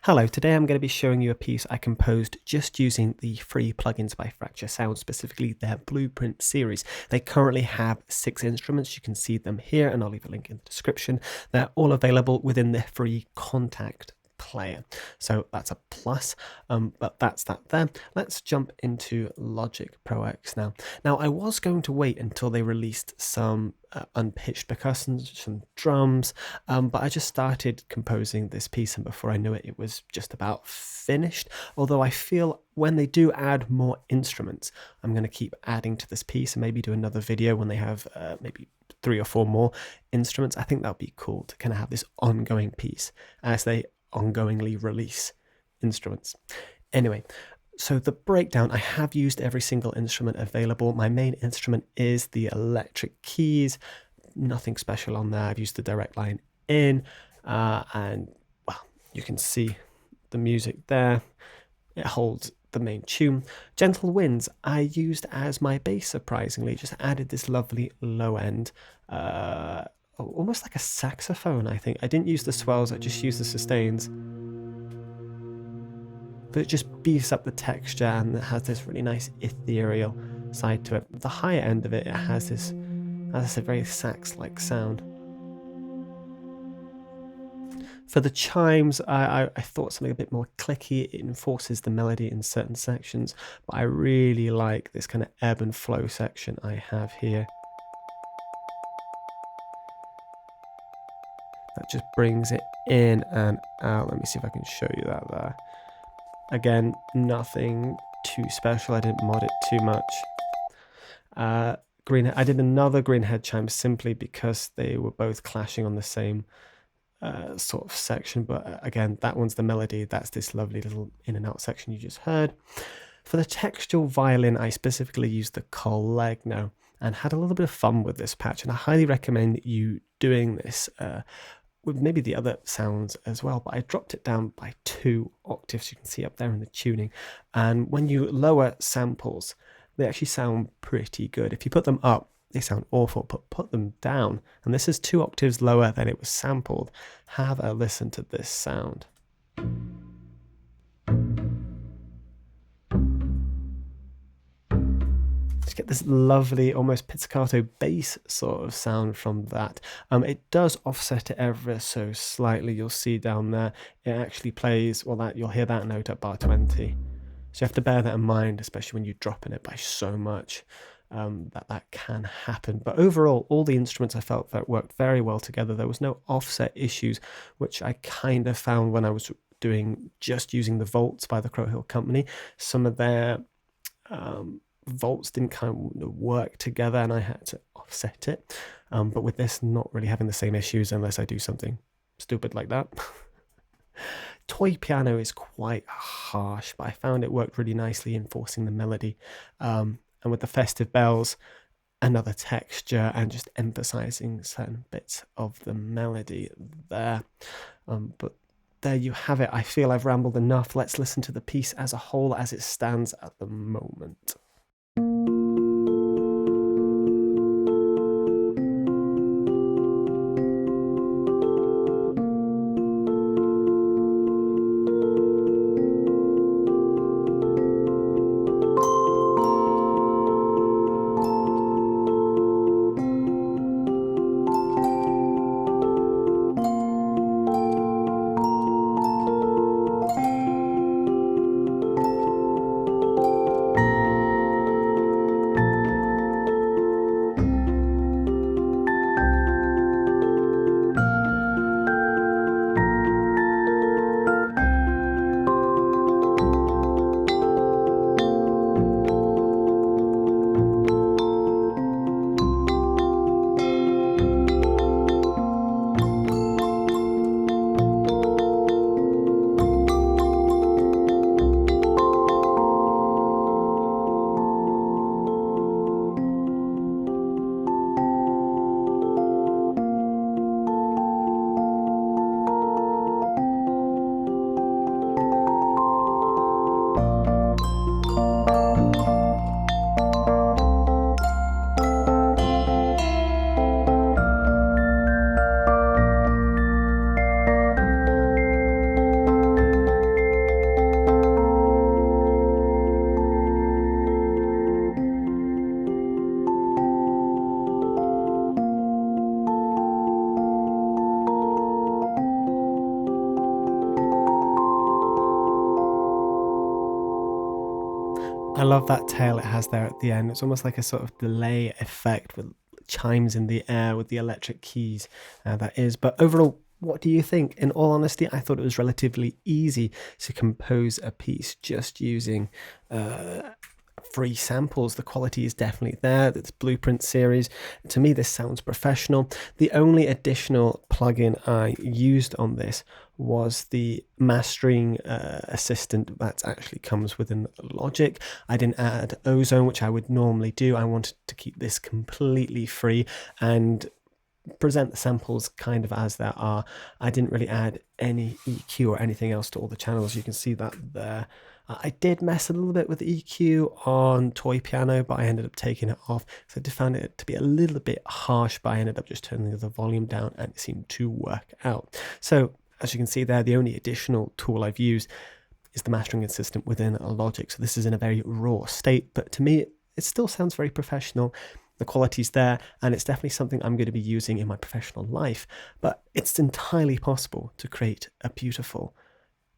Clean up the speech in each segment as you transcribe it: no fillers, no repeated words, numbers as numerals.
Hello, today I'm going to be showing you a piece I composed just using the free plugins by Fracture Sound, specifically their Blueprint series. They currently have 6 instruments. You can see them here, and I'll leave a link in the description. They're all available within the free Kontakt player, so that's a plus, but that's that there. Let's jump into Logic Pro X now. I was going to wait until they released some unpitched percussion, some drums, but I just started composing this piece, and before I knew it, it was just about finished. Although I feel when they do add more instruments, I'm going to keep adding to this piece and maybe do another video when they have maybe 3 or 4 more instruments. I think that would be cool to kind of have this ongoing piece as they ongoingly release instruments. Anyway, so the breakdown, I have used every single instrument available. My main instrument is the electric keys, nothing special on there. I've used the direct line in, and well, you can see the music there. It holds the main tune. Gentle Winds I used as my bass, surprisingly, just added this lovely low end, almost like a saxophone, I think. I didn't use the swells, I just used the sustains. But it just beefs up the texture and it has this really nice ethereal side to it. The higher end of it, it has this, as I said, very sax-like sound. For the chimes, I thought something a bit more clicky. It enforces the melody in certain sections, but I really like this kind of ebb and flow section I have here. That just brings it in and out. Let me see if I can show you that there. Again, nothing too special. I didn't mod it too much. I did another green head chime simply because they were both clashing on the same sort of section. But again, that one's the melody. That's this lovely little in and out section you just heard. For the textual violin, I specifically used the Kontakt and had a little bit of fun with this patch. And I highly recommend you doing this with maybe the other sounds as well, but I dropped it down by 2 octaves. You can see up there in the tuning. And when you lower samples, they actually sound pretty good. If you put them up, they sound awful, but put them down, and this is 2 octaves lower than it was sampled. Have a listen to this sound. Get this lovely, almost pizzicato bass sort of sound from that. It does offset it ever so slightly. You'll see down there, it actually plays, well, that you'll hear that note at bar 20. So you have to bear that in mind, especially when you're dropping it by so much, that can happen. But overall, all the instruments I felt that worked very well together. There was no offset issues, which I kind of found when I was just using the Volts by the Crow Hill Company. Some of their volts didn't kind of work together and I had to offset it, but with this not really having the same issues unless I do something stupid like that. Toy piano is quite harsh, but I found it worked really nicely enforcing the melody, and with the festive bells, another texture and just emphasizing certain bits of the melody there. But there you have it. I feel I've rambled enough. Let's listen to the piece as a whole as it stands at the moment. I love that tail it has there at the end. It's almost like a sort of delay effect with chimes in the air with the electric keys that is. But overall, what do you think? In all honesty, I thought it was relatively easy to compose a piece just using free samples. The quality is definitely there. It's Blueprint series. To me, this sounds professional. The only additional plugin I used on this was the mastering assistant that actually comes within Logic. I didn't add Ozone, which I would normally do. I wanted to keep this completely free and present the samples kind of as there are. I didn't really add any EQ or anything else to all the channels. You can see that there. I did mess a little bit with EQ on Toy Piano, but I ended up taking it off. So I found it to be a little bit harsh, but I ended up just turning the volume down and it seemed to work out. So as you can see there, the only additional tool I've used is the mastering assistant within Logic. So this is in a very raw state, but to me, it still sounds very professional. The quality's there, and it's definitely something I'm going to be using in my professional life, but it's entirely possible to create a beautiful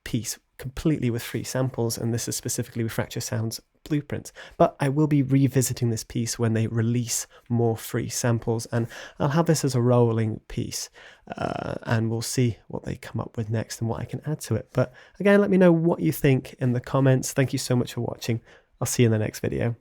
piece completely with free samples, and this is specifically with Fracture Sound's blueprints. But I will be revisiting this piece when they release more free samples, and I'll have this as a rolling piece, and we'll see what they come up with next and what I can add to it. But again, let me know what you think in the comments. Thank you so much for watching. I'll see you in the next video.